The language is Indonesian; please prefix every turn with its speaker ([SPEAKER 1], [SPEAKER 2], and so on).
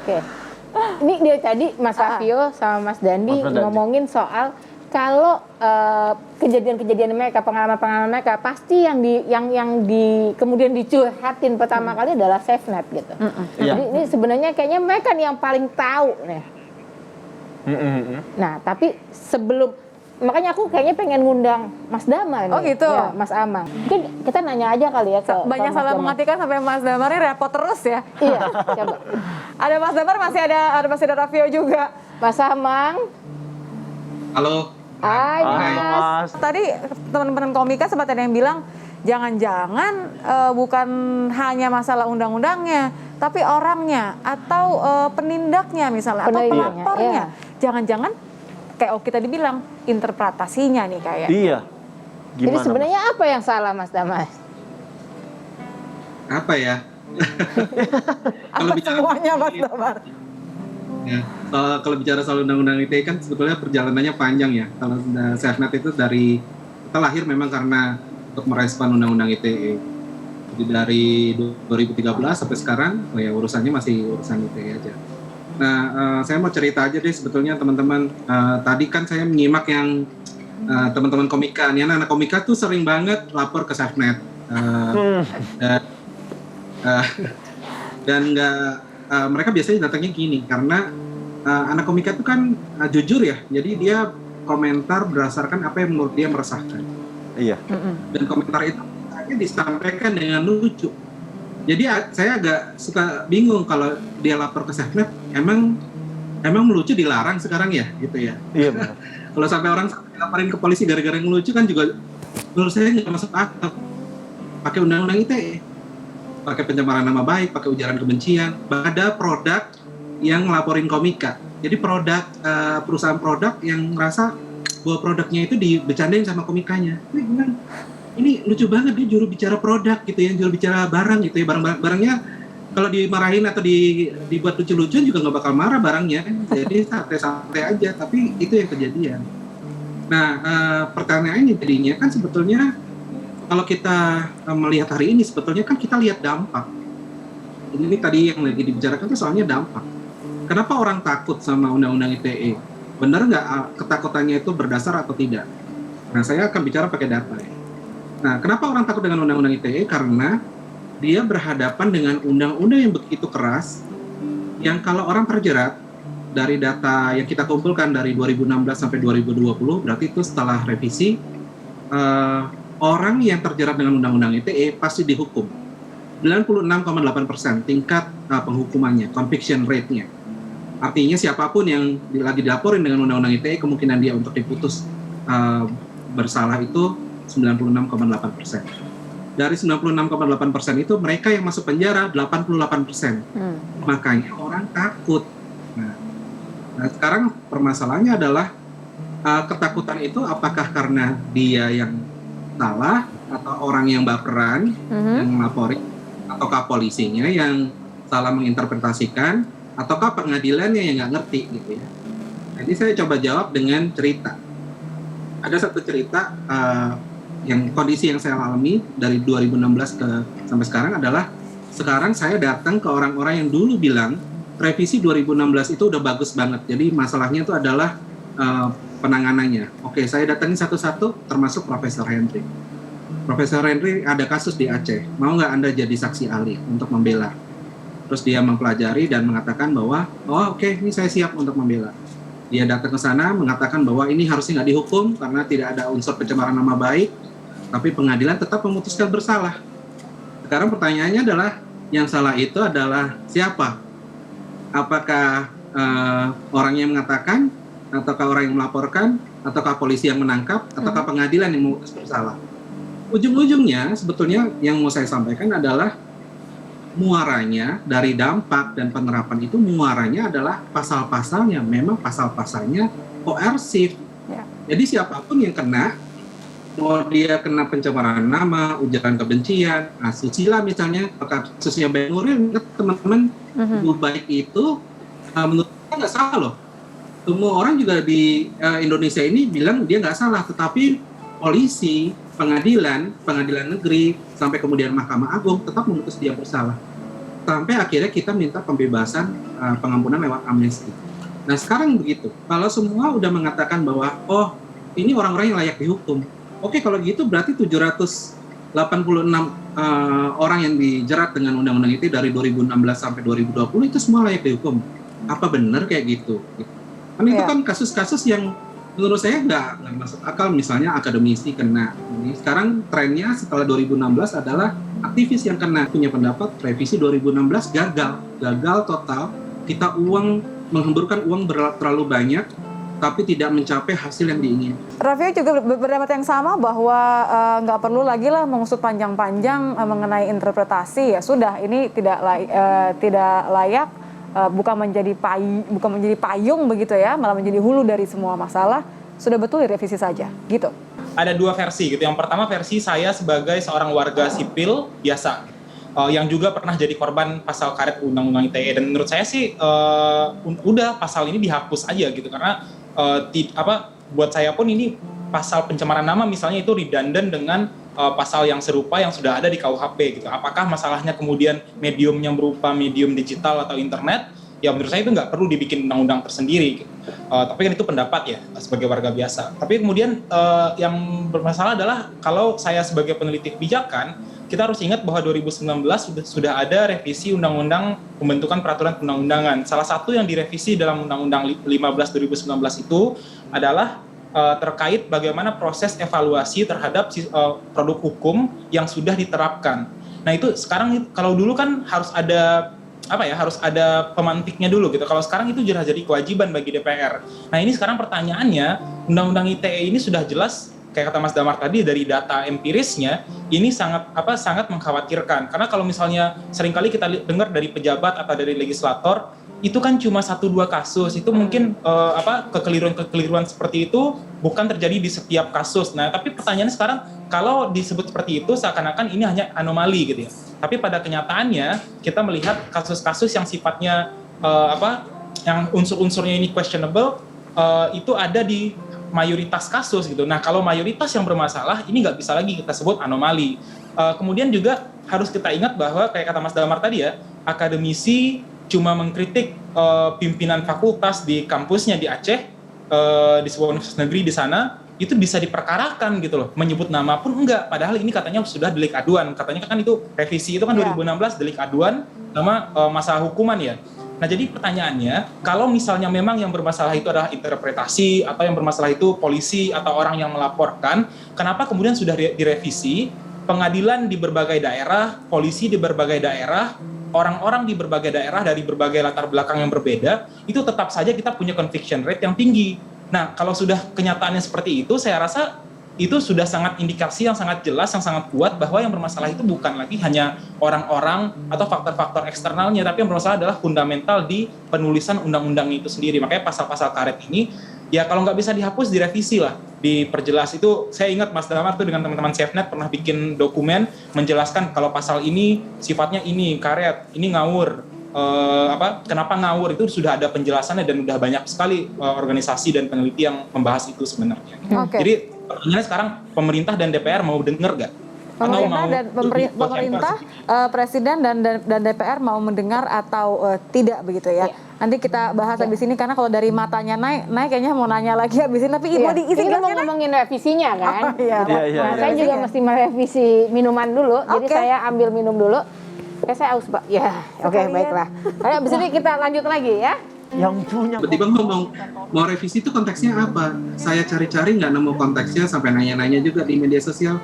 [SPEAKER 1] Oke. Ini dia tadi Mas Savio sama Mas Dandi ngomongin soal kalau kejadian-kejadian mereka, pengalaman-pengalaman mereka pasti yang kemudian dicurhatin pertama kali adalah SafeNet gitu. Jadi ini sebenarnya kayaknya mereka nih yang paling tahu nih. Nah, tapi makanya aku kayaknya pengen ngundang Mas Damar nih.
[SPEAKER 2] Oh gitu.
[SPEAKER 1] Ya, Mas Amang. Mungkin kita nanya aja kali ya ke
[SPEAKER 2] banyak salah mengartikan sampai Mas Damar ini repot terus ya.
[SPEAKER 1] Iya, coba.
[SPEAKER 2] Ada Mas Damar, masih ada Rafio juga.
[SPEAKER 1] Mas Amang.
[SPEAKER 3] Halo.
[SPEAKER 1] Hai Mas.
[SPEAKER 2] Tadi teman-teman komika sempat ada yang bilang jangan-jangan bukan hanya masalah undang-undangnya, tapi orangnya atau penindaknya misalnya atau pelapornya. Jangan-jangan kayak Oki tadi bilang interpretasinya nih kayak.
[SPEAKER 4] Iya. Gimana,
[SPEAKER 1] jadi sebenarnya apa yang salah Mas Damar?
[SPEAKER 3] Apa ya?
[SPEAKER 2] Apa semuanya Mas Damar?
[SPEAKER 3] Ya, kalau bicara soal undang-undang ITE kan sebetulnya perjalanannya panjang ya. Kalau SafeNet itu kita lahir memang karena untuk merespon undang-undang ITE. Jadi dari 2013 sampai sekarang, ya urusannya masih urusan ITE aja. Nah, saya mau cerita aja deh sebetulnya teman-teman. Tadi kan saya menyimak yang teman-teman komika. Nih anak-anak komika tuh sering banget lapor ke SafeNet. Dan mereka biasanya datangnya gini, karena anak komika itu kan jujur ya. Jadi dia komentar berdasarkan apa yang menurut dia meresahkan.
[SPEAKER 4] Iya.
[SPEAKER 3] Dan komentar itu disampaikan dengan lucu. Jadi saya agak suka bingung kalau dia lapor ke SafeNet, emang melucu dilarang sekarang ya, gitu ya.
[SPEAKER 4] Iya benar.
[SPEAKER 3] Kalau sampai orang laporin ke polisi gara-gara ngelucu kan juga menurut saya nggak masuk akal. Pakai undang-undang ITE, pakai pencemaran nama baik, pakai ujaran kebencian, ada produk yang ngelaporin komika. Jadi perusahaan produk yang ngerasa bahwa produknya itu dibecandain sama komikanya. Ini lucu banget, dia juru bicara produk gitu ya, juru bicara barang gitu ya, barangnya kalau dimarahin atau dibuat lucu-lucuan juga nggak bakal marah barangnya, jadi santai-santai aja, tapi itu yang kejadian. Nah, pertanyaannya jadinya kan sebetulnya kalau kita melihat hari ini sebetulnya kan kita lihat dampak. Ini tadi yang lagi dibicarakan itu soalnya dampak. Kenapa orang takut sama undang-undang ITE? Benar nggak ketakutannya itu berdasar atau tidak? Nah, saya akan bicara pakai data ya. Nah, kenapa orang takut dengan undang-undang ITE? Karena dia berhadapan dengan undang-undang yang begitu keras, yang kalau orang terjerat dari data yang kita kumpulkan dari 2016 sampai 2020, berarti itu setelah revisi, orang yang terjerat dengan undang-undang ITE pasti dihukum. 96,8% tingkat penghukumannya, conviction rate-nya. Artinya siapapun yang lagi dilaporin dengan undang-undang ITE, kemungkinan dia untuk diputus bersalah itu 96,8%. Dari 96,8% itu mereka yang masuk penjara 88%. Makanya orang takut. Nah, sekarang permasalahannya adalah ketakutan itu apakah karena dia yang salah atau orang yang baperan yang melaporin, ataukah polisinya yang salah menginterpretasikan, ataukah pengadilannya yang nggak ngerti gitu ya. Jadi saya coba jawab dengan cerita. Ada satu cerita yang kondisi yang saya alami dari 2016 sampai sekarang adalah sekarang saya datang ke orang-orang yang dulu bilang revisi 2016 itu udah bagus banget. Jadi masalahnya itu adalah penanganannya. Oke, saya datangin satu-satu termasuk Profesor Henry. Profesor Henry ada kasus di Aceh. Mau nggak Anda jadi saksi ahli untuk membela? Terus dia mempelajari dan mengatakan bahwa oke, ini saya siap untuk membela. Dia datang ke sana mengatakan bahwa ini harusnya nggak dihukum karena tidak ada unsur pencemaran nama baik, tapi pengadilan tetap memutuskan bersalah. Sekarang pertanyaannya adalah yang salah itu adalah siapa? Apakah orang yang mengatakan, ataukah orang yang melaporkan, ataukah polisi yang menangkap, ataukah pengadilan yang memutus bersalah? Ujung-ujungnya sebetulnya yang mau saya sampaikan adalah muaranya dari dampak dan penerapan itu muaranya adalah pasal-pasalnya memang pasal-pasalnya koersif. Jadi siapapun yang kena, mau dia kena pencemaran nama, ujaran kebencian, asusila misalnya, kasusnya Ben Nuril, teman-teman, ibu baik itu menurut saya nggak salah loh. Semua orang juga di Indonesia ini bilang dia nggak salah, tetapi polisi, pengadilan negeri, sampai kemudian Mahkamah Agung tetap memutus dia bersalah. sampai akhirnya kita minta pembebasan pengampunan lewat amnesti. Nah sekarang begitu, kalau semua udah mengatakan bahwa oh ini orang-orang yang layak dihukum, oke kalau gitu berarti 786 orang yang dijerat dengan undang-undang ITE dari 2016 sampai 2020 itu semua layak dihukum. Apa benar kayak gitu? Kan itu kan kasus-kasus yang menurut saya nggak masuk akal, misalnya akademisi kena. Ini sekarang trennya setelah 2016 adalah aktivis yang kena. Punya pendapat revisi 2016 gagal total. Kita menghamburkan uang terlalu banyak, tapi tidak mencapai hasil yang diinginkan.
[SPEAKER 2] Raffi juga berpendapat yang sama bahwa nggak perlu lagi lah mengusut panjang-panjang mengenai interpretasi. Ya sudah, ini tidak layak. Bukan menjadi payung begitu ya, malah menjadi hulu dari semua masalah. Sudah betul direvisi saja, gitu.
[SPEAKER 5] Ada dua versi gitu. Yang pertama versi saya sebagai seorang warga sipil biasa, yang juga pernah jadi korban pasal karet undang-undang ITE. Dan menurut saya sih udah pasal ini dihapus aja gitu, karena buat saya pun ini pasal pencemaran nama misalnya itu redundant dengan pasal yang serupa yang sudah ada di KUHP gitu. Apakah masalahnya kemudian mediumnya berupa medium digital atau internet? Ya menurut saya itu nggak perlu dibikin undang-undang tersendiri gitu. Tapi kan itu pendapat ya sebagai warga biasa. Tapi kemudian yang bermasalah adalah kalau saya sebagai peneliti kebijakan, kita harus ingat bahwa 2019 sudah ada revisi undang-undang pembentukan peraturan perundang-undangan. Salah satu yang direvisi dalam undang-undang 15 2019 itu adalah terkait bagaimana proses evaluasi terhadap produk hukum yang sudah diterapkan. Nah itu sekarang kalau dulu kan harus ada pemantiknya dulu gitu. Kalau sekarang itu sudah jadi kewajiban bagi DPR. Nah ini sekarang pertanyaannya, undang-undang ITE ini sudah jelas kayak kata Mas Damar tadi dari data empirisnya ini sangat mengkhawatirkan. Karena kalau misalnya seringkali kita dengar dari pejabat atau dari legislator itu kan cuma 1-2 kasus, itu mungkin kekeliruan seperti itu bukan terjadi di setiap kasus. Nah, tapi pertanyaannya sekarang, kalau disebut seperti itu seakan-akan ini hanya anomali gitu ya. Tapi pada kenyataannya kita melihat kasus-kasus yang sifatnya yang unsur-unsurnya ini questionable itu ada di mayoritas kasus gitu. Nah, kalau mayoritas yang bermasalah ini nggak bisa lagi kita sebut anomali. Kemudian juga harus kita ingat bahwa kayak kata Mas Damar tadi ya, akademisi cuma mengkritik pimpinan fakultas di kampusnya di Aceh, di sebuah universitas negeri di sana, itu bisa diperkarakan gitu loh. Menyebut nama pun enggak, padahal ini katanya sudah delik aduan. Katanya kan itu revisi itu kan 2016 delik aduan sama masalah hukuman ya. Nah jadi pertanyaannya, kalau misalnya memang yang bermasalah itu adalah interpretasi atau yang bermasalah itu polisi atau orang yang melaporkan, kenapa kemudian sudah direvisi, pengadilan di berbagai daerah, polisi di berbagai daerah, orang-orang di berbagai daerah dari berbagai latar belakang yang berbeda, itu tetap saja kita punya conviction rate yang tinggi. Nah, kalau sudah kenyataannya seperti itu, saya rasa itu sudah sangat indikasi yang sangat jelas, yang sangat kuat bahwa yang bermasalah itu bukan lagi hanya orang-orang atau faktor-faktor eksternalnya, tapi yang bermasalah adalah fundamental di penulisan undang-undang itu sendiri. Makanya pasal-pasal karet ini, ya kalau nggak bisa dihapus, direvisi lah, diperjelas. Itu saya ingat Mas Damar tuh dengan teman-teman SafeNet pernah bikin dokumen menjelaskan kalau pasal ini sifatnya ini karet, ini ngawur. Kenapa ngawur, itu sudah ada penjelasannya dan sudah banyak sekali organisasi dan peneliti yang membahas itu sebenarnya. Jadi pertanyaannya sekarang pemerintah dan DPR mau dengar nggak?
[SPEAKER 2] Pemerintah, Presiden dan DPR mau mendengar atau tidak begitu ya? Nanti kita bahas habis ini, karena kalau dari matanya naik kayaknya mau nanya lagi habis ini, tapi mau diisi
[SPEAKER 1] kita mau ngomongin revisinya kan. Saya juga mesti merevisi minuman dulu, jadi saya ambil minum dulu. Saya aus, Pak. Ya, oke, baiklah. Ayo abis ini kita lanjut lagi ya.
[SPEAKER 4] Yang punya.
[SPEAKER 3] Tiba-tiba ngomong mau revisi itu konteksnya apa? Saya cari-cari nggak nemu konteksnya, sampai nanya-nanya juga di media sosial.